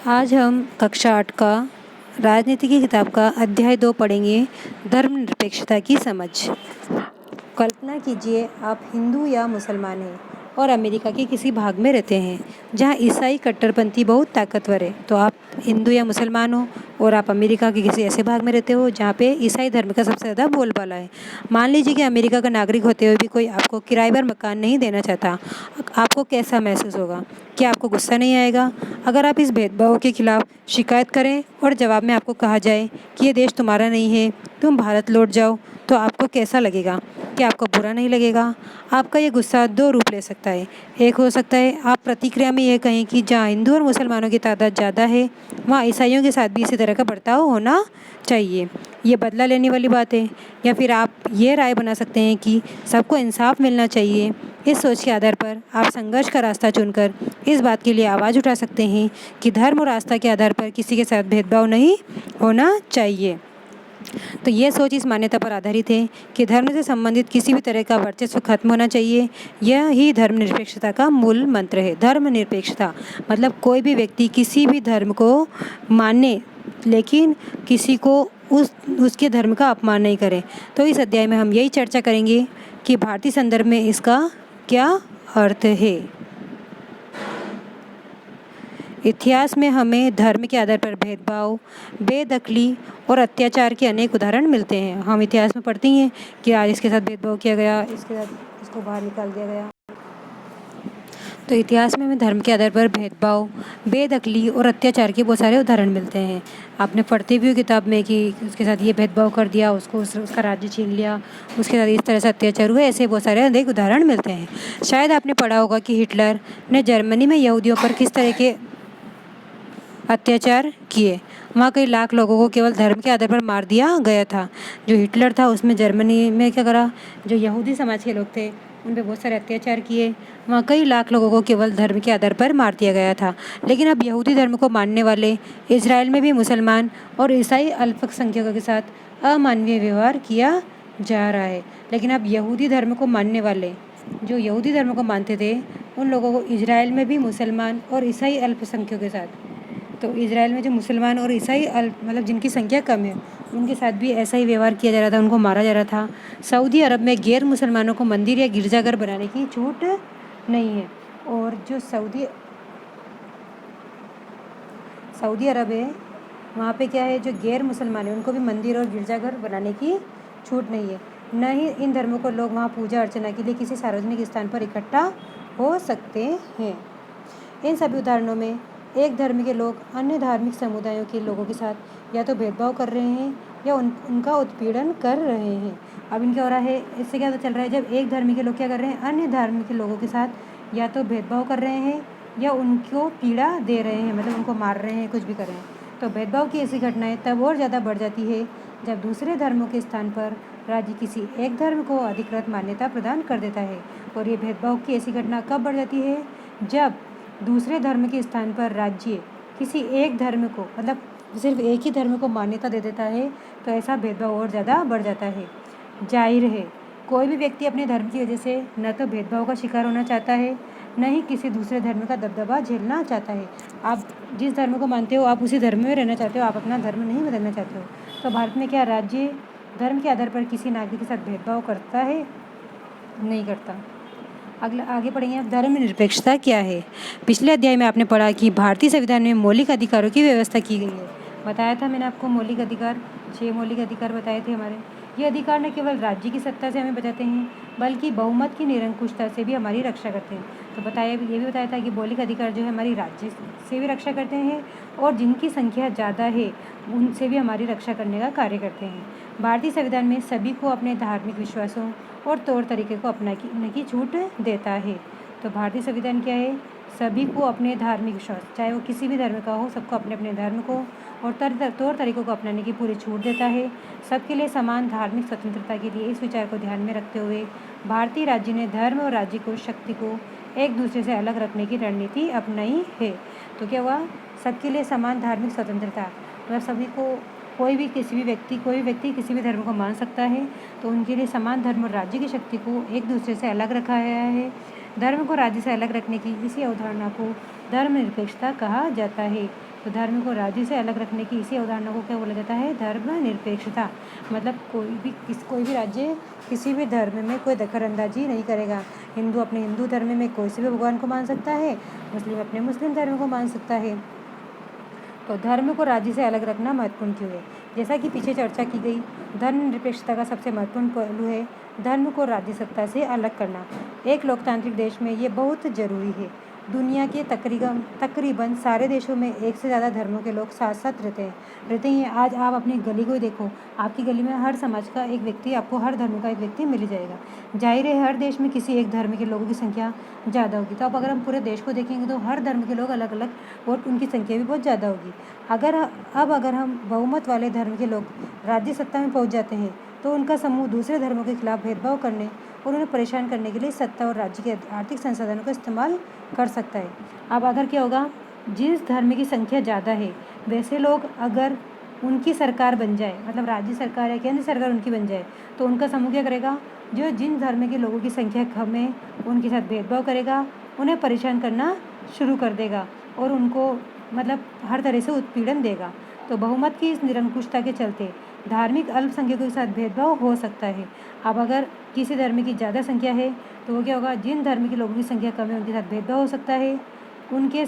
आज हम कक्षा 8 का राजनीति की किताब का अध्याय 2 पढ़ेंगे, धर्मनिरपेक्षता की समझ। कल्पना कीजिए आप हिंदू या मुसलमान हैं और अमेरिका के किसी भाग में रहते हैं जहां ईसाई कट्टरपंथी बहुत ताकतवर है। तो आप हिंदू या मुसलमान हो और आप अमेरिका के किसी ऐसे भाग में रहते हो जहां पे ईसाई धर्म का सबसे ज़्यादा बोलबाला है। मान लीजिए कि अमेरिका का नागरिक होते हुए भी कोई आपको किराए पर मकान नहीं देना चाहता। आपको कैसा महसूस होगा? क्या आपको गुस्सा नहीं आएगा? अगर आप इस भेदभाव के खिलाफ शिकायत करें और जवाब में आपको कहा जाए कि ये देश तुम्हारा नहीं है, तुम भारत लौट जाओ, तो आपको कैसा लगेगा? क्या आपको बुरा नहीं लगेगा? आपका ये गुस्सा दो रूप ले सकता है। एक हो सकता है आप प्रतिक्रिया में ये कहें कि जहाँ हिंदू और मुसलमानों की तादाद ज़्यादा है वहाँ ईसाइयों के साथ भी इसी तरह का बर्ताव होना चाहिए। ये बदला लेने वाली बात है। या फिर आप ये राय बना सकते हैं कि सबको इंसाफ मिलना चाहिए। इस सोच के आधार पर आप संघर्ष का रास्ता चुनकर इस बात के लिए आवाज़ उठा सकते हैं कि धर्म और आस्था के आधार पर किसी के साथ भेदभाव नहीं होना चाहिए। तो ये सोच इस मान्यता पर आधारित है कि धर्म से संबंधित किसी भी तरह का वर्चस्व खत्म होना चाहिए। यह ही धर्मनिरपेक्षता का मूल मंत्र है। धर्मनिरपेक्षता मतलब कोई भी व्यक्ति किसी भी धर्म को माने लेकिन किसी को उसके धर्म का अपमान नहीं करे। तो इस अध्याय में हम यही चर्चा करेंगे कि भारतीय संदर्भ में इसका क्या अर्थ है। इतिहास में हमें धर्म के आधार पर भेदभाव, बेदखली और अत्याचार के अनेक उदाहरण मिलते हैं। हम इतिहास में पढ़ते हैं कि आज इसके साथ भेदभाव किया गया, इसके साथ इसको बाहर निकाल दिया गया। तो इतिहास में हमें धर्म के आधार पर भेदभाव, बेदखली और अत्याचार के बहुत सारे उदाहरण मिलते हैं। आपने पढ़ते भी हो किताब में कि उसके साथ ये भेदभाव कर दिया, उसका राज्य छीन लिया, उसके साथ इस तरह से अत्याचार हुए, ऐसे बहुत सारे अनेक उदाहरण मिलते हैं। शायद आपने पढ़ा होगा कि हिटलर ने जर्मनी में यहूदियों पर किस तरह के अत्याचार किए। वहाँ कई लाख लोगों को केवल धर्म के आधार पर मार दिया गया था। जो हिटलर था उसमें जर्मनी में क्या करा, जो यहूदी समाज के लोग थे उन पर बहुत सारे अत्याचार किए। वहाँ कई लाख लोगों को केवल धर्म के आधार पर मार दिया गया था। लेकिन अब यहूदी धर्म को मानने वाले इजराइल में भी मुसलमान और ईसाई अल्पसंख्यकों के साथ अमानवीय व्यवहार किया जा रहा है। लेकिन अब यहूदी धर्म को मानने वाले जो यहूदी धर्म को मानते थे उन लोगों को इजराइल में भी मुसलमान और ईसाई अल्पसंख्यकों के साथ, तो इजराइल में जो मुसलमान और ईसाई मतलब जिनकी संख्या कम है उनके साथ भी ऐसा ही व्यवहार किया जा रहा था, उनको मारा जा रहा था। सऊदी अरब में गैर मुसलमानों को मंदिर या गिरजाघर बनाने की छूट नहीं है। और जो सऊदी अरब है वहाँ पे क्या है, जो गैर मुसलमान है उनको भी मंदिर और गिरजाघर बनाने की छूट नहीं है। न ही इन धर्मों को लोग वहाँ पूजा अर्चना के लिए किसी सार्वजनिक स्थान पर इकट्ठा हो सकते हैं। इन सभी उदाहरणों में एक धर्म के लोग अन्य धार्मिक समुदायों के लोगों के साथ या तो भेदभाव कर रहे हैं या उनका उत्पीड़न कर रहे हैं। अब इनका हो रहा है, इससे क्या चल रहा है, जब एक धर्म के लोग क्या कर रहे हैं, अन्य धर्म के लोगों के साथ या तो भेदभाव कर रहे हैं या उनको पीड़ा दे रहे हैं, मतलब उनको मार रहे हैं, कुछ भी कर रहे हैं। तो भेदभाव की ऐसी घटनाएं तब और ज़्यादा बढ़ जाती है जब दूसरे धर्मों के स्थान पर राज्य किसी एक धर्म को अधिकृत मान्यता प्रदान कर देता है। और ये भेदभाव की ऐसी घटना कब बढ़ जाती है, जब दूसरे धर्म के स्थान पर राज्य किसी एक धर्म को, मतलब सिर्फ एक ही धर्म को मान्यता दे देता है, तो ऐसा भेदभाव और ज़्यादा बढ़ जाता है। जाहिर है कोई भी व्यक्ति अपने धर्म की वजह से न तो भेदभाव का शिकार होना चाहता है, न ही किसी दूसरे धर्म का दबदबा झेलना चाहता है। आप जिस धर्म को मानते हो आप उसी धर्म में रहना चाहते हो, आप अपना धर्म नहीं बदलना चाहते हो। तो भारत में क्या राज्य धर्म के आधार पर किसी नागरिक के साथ भेदभाव करता है? नहीं करता। आगे पढ़ेंगे आप, धर्मनिरपेक्षता क्या है। पिछले अध्याय में आपने पढ़ा कि भारतीय संविधान में मौलिक अधिकारों की व्यवस्था की गई है। बताया था मैंने आपको मौलिक अधिकार, 6 मौलिक अधिकार बताए थे हमारे। ये अधिकार न केवल राज्य की सत्ता से हमें बचाते हैं बल्कि बहुमत की निरंकुशता से भी हमारी रक्षा करते हैं। तो ये भी बताया था कि मौलिक अधिकार जो है हमारी राज्य से भी रक्षा करते हैं और जिनकी संख्या ज़्यादा है उनसे भी हमारी रक्षा करने का कार्य करते हैं। भारतीय संविधान में सभी को अपने धार्मिक विश्वासों और तौर तरीके को अपनाने की छूट देता है। तो भारतीय संविधान क्या है, सभी को अपने धार्मिक विश्वास, चाहे वो किसी भी धर्म का हो, सबको अपने अपने धर्म को और तौर तरीकों को अपनाने की पूरी छूट देता है। सबके लिए समान धार्मिक स्वतंत्रता के लिए इस विचार को ध्यान में रखते हुए भारतीय राज्य ने धर्म और राज्य को शक्ति को एक दूसरे से अलग रखने की रणनीति अपनाई है। तो क्या हुआ, सबके लिए समान धार्मिक स्वतंत्रता, मतलब सभी को कोई भी व्यक्ति किसी भी धर्म को मान सकता है, तो उनके लिए समान धर्म और राज्य की शक्ति को एक दूसरे से अलग रखा गया है। धर्म को राज्य से अलग रखने की इसी अवधारणा को धर्मनिरपेक्षता कहा जाता है। तो धर्म को राज्य से अलग रखने की इसी अवधारणा को क्या बोला जाता है? धर्मनिरपेक्षता। मतलब कोई भी राज्य किसी भी धर्म में कोई दखलअंदाजी नहीं करेगा। हिंदू अपने हिंदू धर्म में कोई से भी भगवान को मान सकता है, मुस्लिम अपने मुस्लिम धर्म को मान सकता है। तो धर्म को राज्य से अलग रखना महत्वपूर्ण क्यों है? जैसा कि पीछे चर्चा की गई, धर्मनिरपेक्षता का सबसे महत्वपूर्ण पहलू है धर्म को राज्य सत्ता से अलग करना। एक लोकतांत्रिक देश में ये बहुत ज़रूरी है। दुनिया के तकरीबन सारे देशों में एक से ज़्यादा धर्मों के लोग साथ साथ रहते हैं। आज आप अपनी गली को ही देखो, आपकी गली में हर समाज का एक व्यक्ति, आपको हर धर्म का एक व्यक्ति मिल जाएगा। जाहिर है हर देश में किसी एक धर्म के लोगों की संख्या ज़्यादा होगी। तो अब अगर हम पूरे देश को देखेंगे तो हर धर्म के लोग अलग अलग और उनकी संख्या भी बहुत ज़्यादा होगी। अगर हम बहुमत वाले धर्म के लोग राज्य सत्ता में पहुँच जाते हैं तो उनका समूह दूसरे धर्मों के खिलाफ भेदभाव करने और उन्हें परेशान करने के लिए सत्ता और राज्य के आर्थिक संसाधनों का इस्तेमाल कर सकता है। अब अगर क्या होगा, जिस धर्म की संख्या ज़्यादा है वैसे लोग अगर उनकी सरकार बन जाए, मतलब राज्य सरकार या केंद्र सरकार उनकी बन जाए, तो उनका समूह क्या करेगा? जो जिन धर्म के लोगों की संख्या कम है उनके साथ भेदभाव करेगा, उन्हें परेशान करना शुरू कर देगा और उनको मतलब हर तरह से उत्पीड़न देगा। तो बहुमत की इस निरंकुशता के चलते धार्मिक अल्पसंख्यकों के साथ भेदभाव हो सकता है। अब अगर किसी धर्म की ज़्यादा संख्या है तो वो क्या होगा? जिन धर्म के लोगों की संख्या कम है उनके साथ भेदभाव हो सकता है, उनके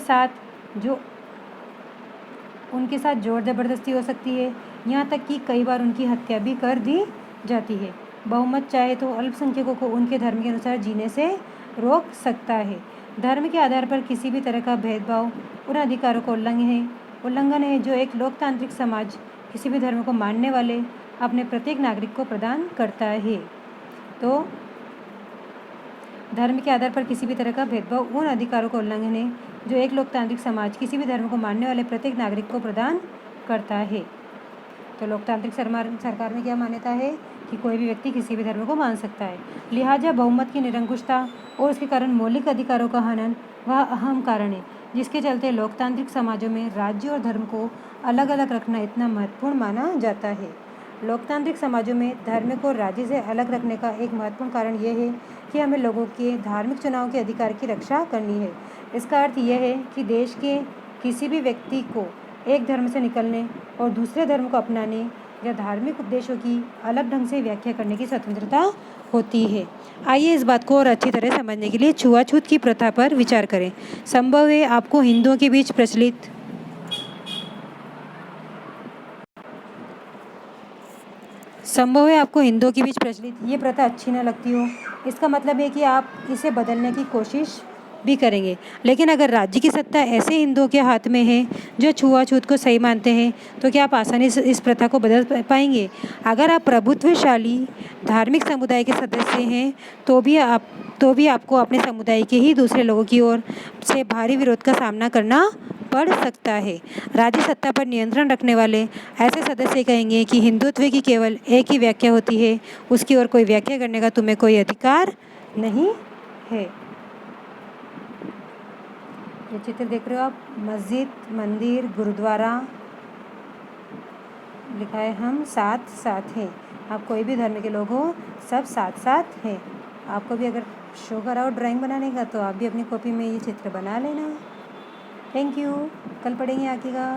साथ जोर ज़बरदस्ती हो सकती है, यहाँ तक कि कई बार उनकी हत्या भी कर दी जाती है। बहुमत चाहे तो अल्पसंख्यकों को उनके धर्म के अनुसार जीने से रोक सकता है। धर्म के आधार पर किसी भी तरह का भेदभाव उन अधिकारों को उल्लंघन है जो एक लोकतांत्रिक समाज किसी भी धर्म को मानने वाले अपने प्रत्येक नागरिक को प्रदान करता है। तो धर्म के आधार पर किसी भी तरह का भेदभाव उन अधिकारों का उल्लंघन है जो एक लोकतांत्रिक समाज किसी भी धर्म को मानने वाले प्रत्येक नागरिक को प्रदान करता है। तो लोकतांत्रिक सरकार में क्या मान्यता है कि कोई भी व्यक्ति किसी भी धर्म को मान सकता है। लिहाजा बहुमत की निरंकुशता और उसके कारण मौलिक अधिकारों का हनन वह अहम कारण है जिसके चलते लोकतांत्रिक समाजों में राज्य और धर्म को अलग अलग रखना इतना महत्वपूर्ण माना जाता है। लोकतांत्रिक समाजों में धर्म को राज्य से अलग रखने का एक महत्वपूर्ण कारण यह है कि हमें लोगों के धार्मिक चुनाव के अधिकार की रक्षा करनी है। इसका अर्थ यह है कि देश के किसी भी व्यक्ति को एक धर्म से निकलने और दूसरे धर्म को अपनाने या धार्मिक उपदेशों की अलग ढंग से व्याख्या करने की स्वतंत्रता होती है। आइए इस बात को और अच्छी तरह समझने के लिए छुआछूत की प्रथा पर विचार करें। संभव है आपको हिंदुओं के बीच प्रचलित ये प्रथा अच्छी न लगती हो। इसका मतलब है कि आप इसे बदलने की कोशिश भी करेंगे। लेकिन अगर राज्य की सत्ता ऐसे हिंदुओं के हाथ में है जो छुआछूत को सही मानते हैं तो क्या आप आसानी से इस प्रथा को बदल पाएंगे? अगर आप प्रभुत्वशाली धार्मिक समुदाय के सदस्य हैं तो भी आपको अपने समुदाय के ही दूसरे लोगों की ओर से भारी विरोध का सामना करना पड़ सकता है। राज्य सत्ता पर नियंत्रण रखने वाले ऐसे सदस्य कहेंगे कि हिंदुत्व की केवल एक ही व्याख्या होती है, उसकी और कोई व्याख्या करने का तुम्हें कोई अधिकार नहीं है। ये चित्र देख रहे हो आप, मस्जिद, मंदिर, गुरुद्वारा, लिखा है हम साथ साथ हैं। आप कोई भी धर्म के लोग हो, सब साथ साथ हैं। आपको भी अगर शो करा हो ड्राइंग बनाने का तो आप भी अपनी कॉपी में ये चित्र बना लेना। Thank you. कल पढ़ेंगे आगे का।